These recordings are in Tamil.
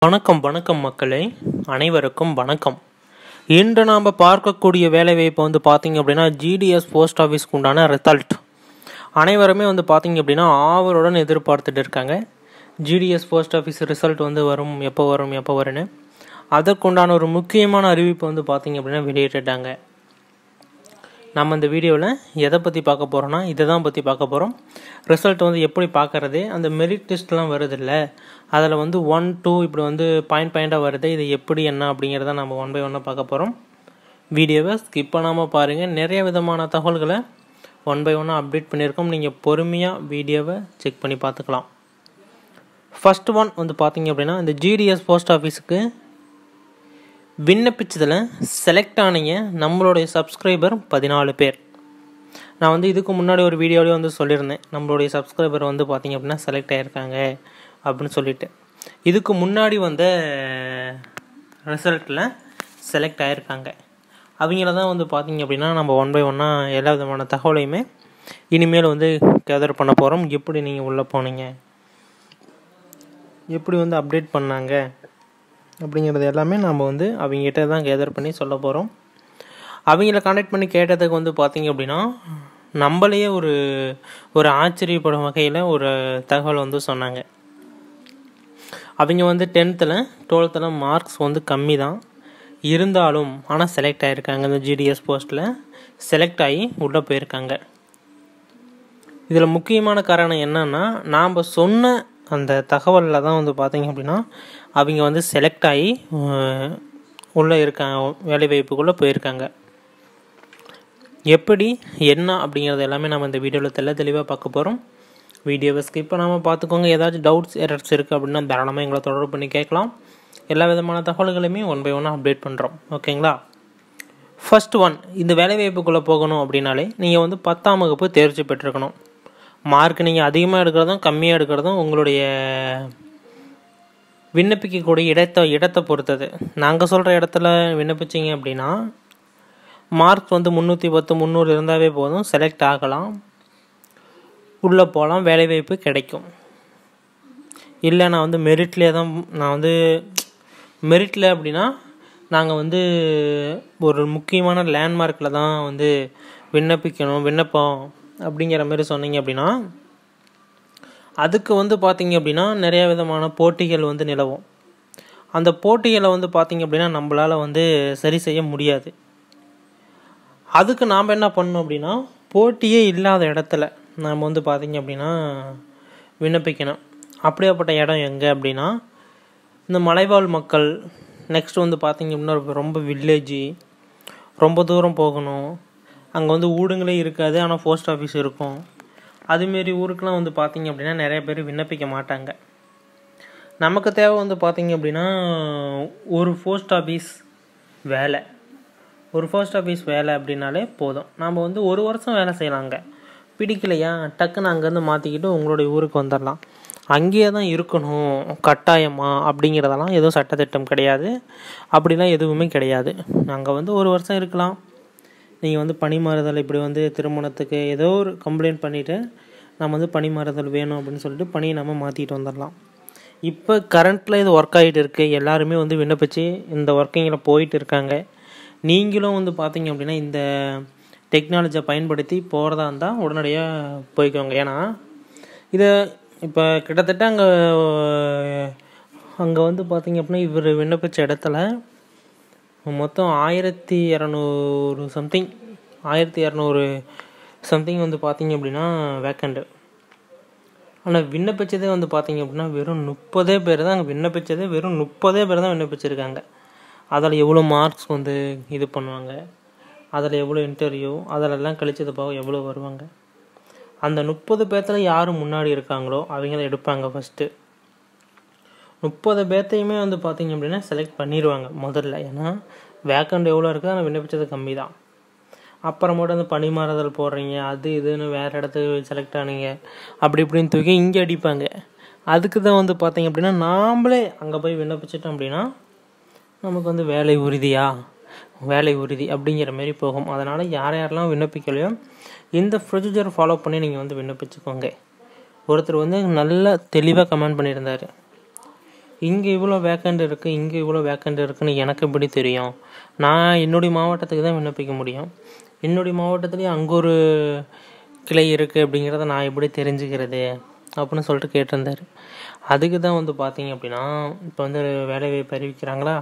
வணக்கம் மக்களே, அனைவருக்கும் வணக்கம். இன்று நாம் பார்க்கக்கூடிய வேலைவாய்ப்பு பார்த்தீங்க அப்படின்னா ஜிடிஎஸ் போஸ்ட் ஆஃபீஸ்க்கு உண்டான ரிசல்ட் அனைவருமே பார்த்தீங்க அப்படின்னா ஆவலுடன் எதிர்பார்த்துட்டு இருக்காங்க. ஜிடிஎஸ் போஸ்ட் ஆஃபீஸ் ரிசல்ட் எப்போ வரும்னு அதற்குண்டான ஒரு முக்கியமான அறிவிப்பு பார்த்தீங்க அப்படின்னா வெளியிட்டுட்டாங்க. நம்ம இந்த வீடியோவில் எதை பற்றி பார்க்க போகிறோன்னா இதை தான் பற்றி பார்க்க போகிறோம். ரிசல்ட் எப்படி பார்க்குறது, அந்த மெரிட் லிஸ்ட்லாம் வருது இல்லை, அதில் 1, 2 இப்படி பாயிண்டாக வருது, இது எப்படி என்ன அப்படிங்கிறத நம்ம 1 by 1 பார்க்க போகிறோம். வீடியோவை ஸ்கிப் பண்ணாமல் பாருங்கள். நிறைய விதமான தகவல்களை 1 by 1 அப்டேட் பண்ணியிருக்கோம். நீங்கள் பொறுமையாக வீடியோவை செக் பண்ணி பார்த்துக்கலாம். ஃபர்ஸ்ட் ஒன் பார்த்தீங்க அப்படின்னா இந்த ஜிடிஎஸ் போஸ்ட் ஆஃபீஸுக்கு விண்ணப்பிச்சதில் செலக்ட் ஆனீங்க நம்மளுடைய சப்ஸ்கிரைபர் 14 பேர். நான் இதுக்கு முன்னாடி ஒரு வீடியோவிலே சொல்லியிருந்தேன், நம்மளுடைய சப்ஸ்கிரைபர் பார்த்தீங்க அப்படின்னா செலக்ட் ஆகிருக்காங்க அப்படின்னு சொல்லிட்டு. இதுக்கு முன்னாடி ரிசல்ட்டில் செலக்ட் ஆகிருக்காங்க. அவங்கள தான் பார்த்தீங்க அப்படின்னா நம்ம 1 by 1 எல்லா விதமான தகவலையுமே இனிமேல் கேதர் பண்ண போகிறோம். எப்படி நீங்கள் உள்ளே போனீங்க, எப்படி அப்டேட் பண்ணாங்க அப்படிங்கிறது எல்லாமே நம்ம அவங்ககிட்ட தான் கேதர் பண்ணி சொல்ல போகிறோம். அவங்கள கான்டாக்ட் பண்ணி கேட்டதுக்கு பார்த்தீங்க அப்படின்னா நம்மளையே ஒரு ஆச்சரியப்படும் வகையில் ஒரு தகவல் சொன்னாங்க. அவங்க 10th 12th மார்க்ஸ் கம்மி தான் இருந்தாலும் ஆனால் செலக்ட் ஆகிருக்காங்க. இந்த ஜிடிஎஸ் போஸ்ட்டில் செலக்ட் ஆகி உள்ளே போயிருக்காங்க. இதில் முக்கியமான காரணம் என்னன்னா, நாம் சொன்ன அந்த தகவலில் தான் பார்த்தீங்க அப்படின்னா அவங்க செலக்ட் ஆகி உள்ளே இருக்காங்க, வேலைவாய்ப்புக்குள்ளே போயிருக்காங்க. எப்படி என்ன அப்படிங்கிறது எல்லாமே நம்ம இந்த வீடியோவில் தெளிவாக பார்க்க போகிறோம். வீடியோவை ஸ்கிப் பண்ணாமல் பார்த்துக்கோங்க. ஏதாச்சும் டவுட்ஸ் எரர்ஸ் இருக்குது அப்படின்னா தாராளமாக எங்களை தொடர்பு பண்ணி கேட்கலாம். எல்லா விதமான தகவல்களையுமே 1 by 1 அப்டேட் பண்ணுறோம். ஓகேங்களா? ஃபர்ஸ்ட் ஒன், இந்த வேலைவாய்ப்புக்குள்ளே போகணும் அப்படின்னாலே நீங்கள் 10ஆம் வகுப்பு தேர்ச்சி பெற்றிருக்கணும். மார்க் நீங்கள் அதிகமாக எடுக்கிறதும் கம்மியாக எடுக்கிறதும் உங்களுடைய விண்ணப்பிக்கக்கூடிய இடத்தை பொறுத்தது. நாங்கள் சொல்கிற இடத்துல விண்ணப்பிச்சிங்க அப்படின்னா மார்க் 310 300 இருந்தாவே போதும், செலக்ட் ஆகலாம், உள்ளே போகலாம், வேலைவாய்ப்பு கிடைக்கும். இல்லை நான் மெரிட்லேயே தான் மெரிட்டில் அப்படின்னா நாங்கள் ஒரு முக்கியமான லேண்ட்மார்க்கில் தான் விண்ணப்பம் அப்படிங்கிற மாதிரி சொன்னீங்க அப்படின்னா அதுக்கு பார்த்தீங்க அப்படின்னா நிறைய விதமான போட்டிகள் நிலவும். அந்த போட்டிகளை பார்த்தீங்க அப்படின்னா நம்மளால் சரி செய்ய முடியாது. அதுக்கு நாம் என்ன பண்ணணும் அப்படின்னா போட்டியே இல்லாத இடத்துல நாம் பார்த்தீங்க அப்படின்னா விண்ணப்பிக்கணும். அப்படியாப்பட்ட இடம் எங்கே அப்படின்னா இந்த மலைவாழ் மக்கள், நெக்ஸ்ட் பார்த்தீங்க அப்படின்னா ரொம்ப வில்லேஜி, ரொம்ப தூரம் போகணும், அங்கே ஊடுங்களே இருக்காது ஆனால் போஸ்ட் ஆஃபீஸ் இருக்கும். அதுமாரி ஊருக்கெலாம் பார்த்தீங்க அப்படின்னா நிறைய பேர் விண்ணப்பிக்க மாட்டாங்க. நமக்கு தேவை பார்த்தீங்க அப்படின்னா ஒரு போஸ்ட் ஆஃபீஸ் வேலை அப்படின்னாலே போதும். நாம் 1 வருஷம் வேலை செய்யலாங்க. பிடிக்கலையா டக்குன்னு அங்கேருந்து மாற்றிக்கிட்டு உங்களுடைய ஊருக்கு வந்துடலாம். அங்கேயே தான் இருக்கணும் கட்டாயமா அப்படிங்கிறதெல்லாம் எதுவும் சட்டத்திட்டம் கிடையாது. அப்படிலாம் எதுவுமே கிடையாது. நாங்கள் 1 வருஷம் இருக்கலாம். நீங்கள் பணிமாறுதல் இப்படி திருமணத்துக்கு ஏதோ ஒரு கம்ப்ளைண்ட் பண்ணிவிட்டு நம்ம பணிமாறுதல் வேணும் அப்படின்னு சொல்லிட்டு பணியை நம்ம மாற்றிட்டு வந்துடலாம். இப்போ கரண்ட்டில் இது ஒர்க் ஆகிட்டு இருக்குது. எல்லாருமே விண்ணப்பிச்சு இந்த ஒர்க்கிங்கில் போயிட்டு இருக்காங்க. நீங்களும் பார்த்தீங்க அப்படின்னா இந்த டெக்னாலஜியை பயன்படுத்தி போகிறதா இருந்தால் உடனடியாக போய்க்கோங்க. ஏன்னா இதை இப்போ கிட்டத்தட்ட அங்கே பார்த்தீங்க அப்படின்னா இவர் விண்ணப்பிச்ச இடத்துல மொத்தம் 1200 சம்திங் பார்த்தீங்க அப்படின்னா வேக்கண்ட். ஆனால் விண்ணப்பிச்சதே பார்த்தீங்க அப்படின்னா வெறும் 30 பேர் தான் அங்கே விண்ணப்பிச்சதே. வெறும் 30 பேர் தான் விண்ணப்பிச்சிருக்காங்க. அதில் எவ்வளோ மார்க்ஸ் இது பண்ணுவாங்க, அதில் எவ்வளோ இன்டர்வியூ, அதிலெல்லாம் கழிச்சது போக எவ்வளோ வருவாங்க. அந்த 30 பேர்த்தில் யார் முன்னாடி இருக்காங்களோ அவங்கள எடுப்பாங்க. ஃபஸ்ட்டு 30 பேர்த்தையுமே பார்த்தீங்க அப்படின்னா செலக்ட் பண்ணிடுவாங்க முதல்ல. ஏன்னா வேக்கண்ட் எவ்வளோ இருக்குது, ஆனால் விண்ணப்பிச்சது கம்மி தான். அப்புறமேட்டு பணிமாறுதல் போடுறீங்க, அது இதுன்னு வேறு இடத்துக்கு செலக்ட் ஆனீங்க அப்படி இப்படின்னு தூக்கி இங்கே அடிப்பாங்க. அதுக்கு தான் பார்த்தீங்க அப்படின்னா நாம்ளே அங்கே போய் விண்ணப்பிச்சிட்டோம் அப்படின்னா நமக்கு வேலை உறுதி அப்படிங்கிற மாரி போகும். அதனால் யாரெல்லாம் விண்ணப்பிக்கலையோ இந்த ப்ரொசீஜர் ஃபாலோ பண்ணி நீங்கள் விண்ணப்பிச்சுக்கோங்க. ஒருத்தர் நல்ல தெளிவாக கமெண்ட் பண்ணியிருந்தார், இங்கே இவ்வளோ வேக்கண்ட் இருக்குது, இங்கே இவ்வளோ வேக்கண்ட் இருக்குதுன்னு எனக்கு எப்படி தெரியும்? நான் என்னுடைய மாவட்டத்துக்கு தான் விண்ணப்பிக்க முடியும். என்னுடைய மாவட்டத்துலேயும் அங்கே ஒரு கிளை இருக்குது அப்படிங்கிறத நான் எப்படி தெரிஞ்சுக்கிறது அப்படின்னு சொல்லிட்டு கேட்டிருந்தார். அதுக்கு தான் வந்து பார்த்தீங்க அப்படின்னா, இப்போ வந்து வேலைவாய்ப்பு அறிவிக்கிறாங்களா,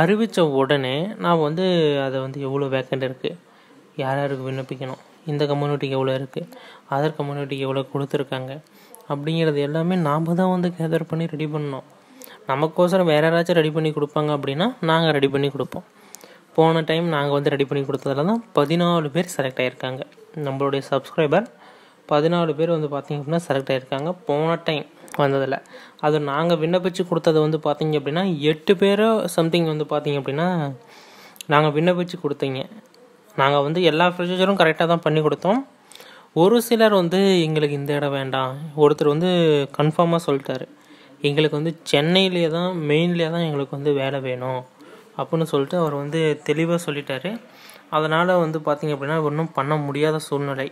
அறிவித்த உடனே நான் வந்து அதை வந்து எவ்வளோ வேக்கண்ட் இருக்குது, யார் யாருக்கு விண்ணப்பிக்கணும், இந்த கம்யூனிட்டிக்கு எவ்வளோ இருக்குது, அதர் கம்யூனிட்டிக்கு எவ்வளோ கொடுத்துருக்காங்க அப்படிங்கிறது எல்லாமே நாம் தான் வந்து கேதர் பண்ணி ரெடி பண்ணோம். நமக்கோசரம் வேறு யாராச்சும் ரெடி பண்ணி கொடுப்பாங்க அப்படின்னா நாங்கள் ரெடி பண்ணி கொடுப்போம். போன டைம் நாங்கள் வந்து ரெடி பண்ணி கொடுத்ததில் தான் 14 பேர் செலக்ட் ஆகியிருக்காங்க. நம்மளுடைய சப்ஸ்கிரைபர் 14 பேர் வந்து பார்த்திங்க அப்படின்னா செலக்ட் ஆகியிருக்காங்க போன டைம் வந்ததில். அது நாங்கள் விண்ணப்பிச்சு கொடுத்தது வந்து பார்த்திங்க அப்படின்னா 8 பேரோ சம்திங் வந்து பார்த்திங்க அப்படின்னா நாங்கள் விண்ணப்பிச்சு கொடுத்தீங்க. நாங்கள் வந்து எல்லா ப்ரொசீஜரும் கரெக்டாக தான் பண்ணி கொடுத்தோம். ஒரு சிலர் வந்து எங்களுக்கு இந்த இடம் வேண்டாம், ஒருத்தர் வந்து கன்ஃபார்மாக சொல்லிட்டாரு, எங்களுக்கு வந்து சென்னையிலே தான் மெயின்லேயே தான் எங்களுக்கு வந்து வேலை வேணும் அப்படின்னு சொல்லிட்டு அவர் வந்து தெளிவாக சொல்லிட்டாரு. அதனால் வந்து பார்த்திங்க அப்படின்னா ஒன்றும் பண்ண முடியாத சூழ்நிலை.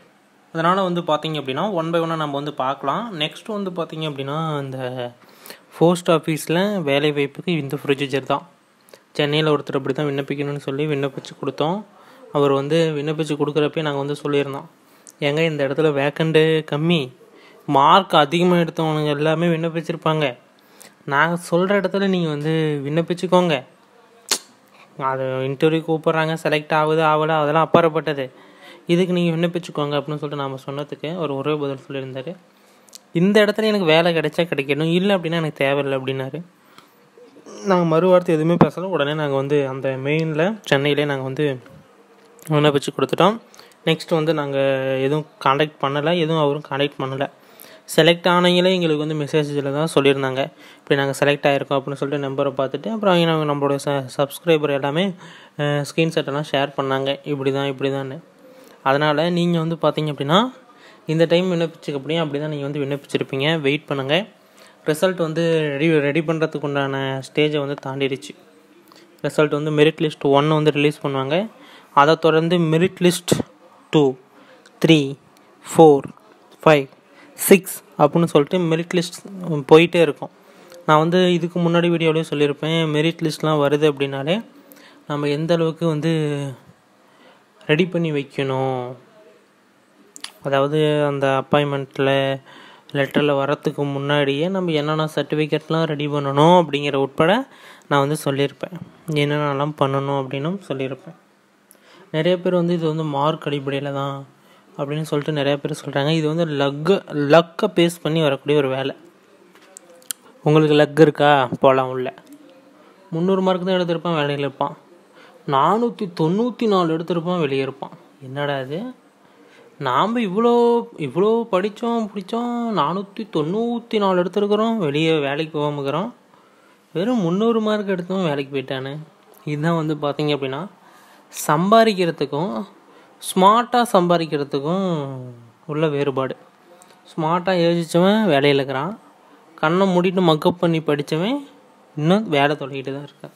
அதனால் வந்து பார்த்திங்க அப்படின்னா 1 by 1 நம்ம வந்து பார்க்கலாம். நெக்ஸ்ட்டு வந்து பார்த்திங்க அப்படின்னா இந்த போஸ்ட் ஆஃபீஸில் வேலை வாய்ப்புக்கு இந்த ப்ரொசீஜர் தான். சென்னையில் ஒருத்தர் அப்படி தான் விண்ணப்பிக்கணும்னு சொல்லி விண்ணப்பிச்சு கொடுத்தோம். அவர் வந்து விண்ணப்பிச்சு கொடுக்குறப்பே நாங்கள் வந்து சொல்லியிருந்தோம், ஏங்க இந்த இடத்துல வேக்கண்ட்டு கம்மி, மார்க் அதிகமாக எடுத்தவனுங்க எல்லாமே விண்ணப்பிச்சிருப்பாங்க, நாங்கள் சொல்கிற இடத்துல நீங்கள் வந்து விண்ணப்பிச்சுக்கோங்க, அது இன்டர்வியூ கூப்பிட்றாங்க, செலக்ட் ஆகுது ஆகலை அதெல்லாம் அப்பாற்பட்டது, இதுக்கு நீங்கள் விண்ணப்பிச்சுக்கோங்க அப்படின்னு சொல்லிட்டு நாம் சொன்னதுக்கு அவர் ஒரே பதில் சொல்லியிருந்தார், இந்த இடத்துல எனக்கு வேலை கிடைச்சா கிடைக்கணும், இல்லை அப்படின்னா எனக்கு தேவையில்லை அப்படின்னாரு. நாங்கள் மறுவார்த்தை எதுவுமே பேசலை. உடனே நாங்கள் வந்து அந்த மெயினில் சென்னையிலே நாங்கள் வந்து விண்ணப்பிச்சு கொடுத்துட்டோம். நெக்ஸ்ட் வந்து நாங்கள் எதுவும் காண்டாக்ட் பண்ணலை, எதுவும் அவரும் காண்டாக்ட் பண்ணலை. செலக்ட் ஆனவங்களே எங்களுக்கு வந்து மெசேஜில் தான் சொல்லியிருந்தாங்க, இப்படி நாங்கள் செலக்ட் ஆகிருக்கோம் அப்படின்னு சொல்லிட்டு நம்பரை பார்த்துட்டு அப்புறம் அவங்க நம்மளோட சப்ஸ்கிரைபர் எல்லாமே ஸ்க்ரீன்ஷாட்டெல்லாம் ஷேர் பண்ணாங்க, இப்படி தான். அதனால் நீங்கள் வந்து பார்த்தீங்க அப்படின்னா இந்த டைம் விண்ணப்பிச்சுக்க அப்படி தான் நீங்கள் வந்து விண்ணப்பிச்சிருப்பீங்க. வெயிட் பண்ணுங்கள். ரிசல்ட் வந்து ரெடி பண்ணுறதுக்கு உண்டான ஸ்டேஜை வந்து தாண்டிடுச்சு. ரிசல்ட் வந்து மெரிட் லிஸ்ட் 1 வந்து ரிலீஸ் பண்ணுவாங்க. அதை தொடர்ந்து மெரிட் லிஸ்ட் 2, 3, 4, 5, 6 அப்படின்னு சொல்லிட்டு மெரிட் லிஸ்ட் போயிட்டே இருக்கும். நான் வந்து இதுக்கு முன்னாடி வீடியோவிலே சொல்லியிருப்பேன், மெரிட் லிஸ்ட்லாம் வருது அப்படின்னாலே நம்ம எந்த அளவுக்கு வந்து ரெடி பண்ணி வைக்கணும், அதாவது அந்த அப்பாயின்மெண்ட்டில் லெட்டரில் வரத்துக்கு முன்னாடியே நம்ம என்னென்ன சர்டிஃபிகேட்லாம் ரெடி பண்ணணும் அப்படிங்கிற உட்பட நான் வந்து சொல்லியிருப்பேன், என்னென்னலாம் பண்ணணும் அப்படின்னும் சொல்லியிருப்பேன். நிறைய பேர் வந்து இது வந்து மார்க் அடிப்படையில் தான் அப்படின்னு சொல்லிட்டு நிறையா பேர் சொல்கிறாங்க. இது வந்து லக்கை பேஸ் பண்ணி வரக்கூடிய ஒரு வேலை. உங்களுக்கு லக் இருக்கா, போகலாம் உள்ள. 300 மார்க் தான் எடுத்திருப்பான், வேலையில் இருப்பான். 494 எடுத்திருப்பான், வெளியே இருப்பான். என்னடா இது, நாம் இவ்வளோ படித்தோம் 494 எடுத்துருக்குறோம், வெளியே வேலைக்கு போகாமக்கிறோம், வெறும் 300 மார்க் எடுத்தோம் வேலைக்கு போயிட்டானு. இதுதான் வந்து பார்த்திங்க அப்படின்னா சம்பாதிக்கிறதுக்கும் ஸ்மார்ட்டாக சம்பாதிக்கிறதுக்கும் உள்ள வேறுபாடு. ஸ்மார்ட்டாக யோசித்தவன் வேலையில் இருக்கிறான், கண்ணை மூடிட்டு மக்கப் பண்ணி படித்தவன் இன்னும் வேலை தொலைகிட்டு தான் இருக்கான்.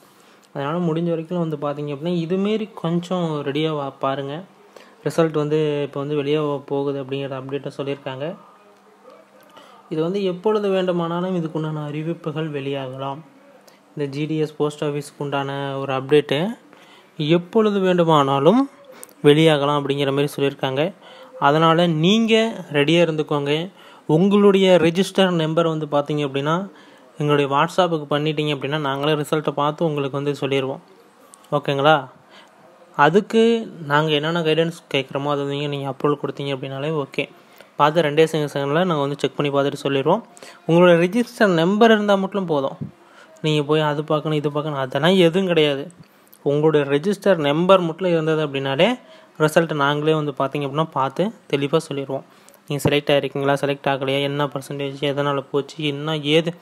அதனால் முடிஞ்ச வரைக்கும் வந்து பார்த்திங்க அப்படின்னா இதுமாரி கொஞ்சம் ரெடியாக பாருங்கள். ரிசல்ட் வந்து இப்போ வந்து வெளியே போகுது அப்படிங்கிற அப்டேட்டை சொல்லியிருக்காங்க. இது வந்து எப்பொழுது வேண்டுமானாலும் இதுக்குண்டான அறிவிப்புகள் வெளியாகலாம். இந்த ஜிடிஎஸ் போஸ்ட் ஆஃபீஸுக்கு உண்டான ஒரு அப்டேட்டு எப்பொழுது வேண்டுமானாலும் வெளியாகலாம் அப்படிங்கிற மாதிரி சொல்லியிருக்காங்க. அதனால் நீங்கள் ரெடியாக இருந்துக்கோங்க. உங்களுடைய ரெஜிஸ்டர் நம்பர் வந்து பார்த்திங்க அப்படின்னா எங்களுடைய வாட்ஸ்அப்புக்கு பண்ணிட்டீங்க அப்படின்னா நாங்களே ரிசல்ட்டை பார்த்து உங்களுக்கு வந்து சொல்லிடுவோம். ஓகேங்களா? அதுக்கு நாங்கள் என்னென்ன கைடன்ஸ் கேட்குறோமோ அதை நீங்கள் அப்ரூவல் கொடுத்தீங்க அப்படின்னாலே ஓகே. பார்த்து 2 செகண்டில் நாங்கள் வந்து செக் பண்ணி பார்த்துட்டு சொல்லிடுவோம். உங்களோட ரெஜிஸ்டர் நம்பர் இருந்தால் மட்டும் போதும். நீங்கள் போய் அது பார்க்கணும் இது பார்க்கணும் அதெல்லாம் எதுவும் கிடையாது. உங்களுடைய ரெஜிஸ்டர் நம்பர் மட்டும் இருந்தது அப்படின்னாலே ரிசல்ட்டை நாங்களே வந்து பார்த்திங்க அப்படின்னா பார்த்து தெளிவாக சொல்லிடுவோம். நீங்கள் செலக்ட் ஆகிருக்கீங்களா, செலக்ட் ஆகலையா, என்ன பர்சன்டேஜ், எதனால் போச்சு, என்ன ஏது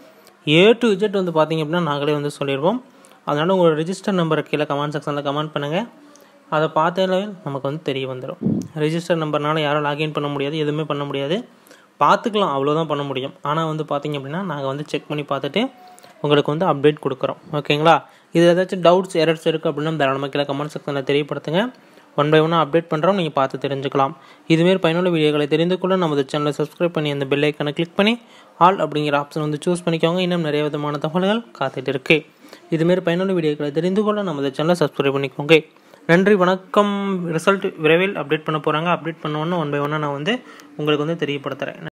A to Z வந்து பார்த்திங்க அப்படின்னா நாங்களே வந்து சொல்லிடுவோம். அதனால் உங்களோட ரெஜிஸ்டர் நம்பரை கீழே கமெண்ட் செக்ஷனில் கமெண்ட் பண்ணுங்கள். அதை பார்த்தாலே நமக்கு வந்து தெரிய வந்துடும். ரெஜிஸ்டர் நம்பர்னால யாரும் லாகின் பண்ண முடியாது, எதுவுமே பண்ண முடியாது, பார்த்துக்கலாம், அவ்வளோதான் பண்ண முடியும். ஆனால் வந்து பார்த்திங்க அப்படின்னா நாங்கள் வந்து செக் பண்ணி பார்த்துட்டு உங்களுக்கு வந்து அப்டேட் கொடுக்குறோம். ஓகேங்களா? இது ஏதாச்சும் டவுட்ஸ் எரர்ஸ் இருக்குது அப்படின்னா தாராளமாக கீழே கமெண்ட் செக்ஷனில் தெரியப்படுத்துங்க. 1 by 1 அப்டேட் பண்ணுறோம், நீங்கள் பார்த்து தெரிஞ்சுக்கலாம். இதுமாரி பயனுள்ள வீடியோக்களை தெரிந்து கொள்ள நமது சேனலை சப்ஸ்கிரைப் பண்ணி அந்த பெல் ஐக்கனை கிளிக் பண்ணி ஆல் அப்படிங்கிற ஆப்ஷன் வந்து சூஸ் பண்ணிக்கோங்க. இன்னும் நிறைய விதமான தகவல்கள் காத்துட்டு இருக்கு. இதுமாரி பயனுள்ள வீடியோக்களை தெரிந்து கொள்ள நமது சேனலை சப்ஸ்கிரைப் பண்ணிக்கோங்க. நன்றி, வணக்கம். ரிசல்ட் விரைவில் அப்டேட் பண்ண போகிறாங்க. அப்டேட் பண்ணோன்னு 1 by 1 நான் வந்து உங்களுக்கு வந்து தெரியப்படுத்துகிறேன்.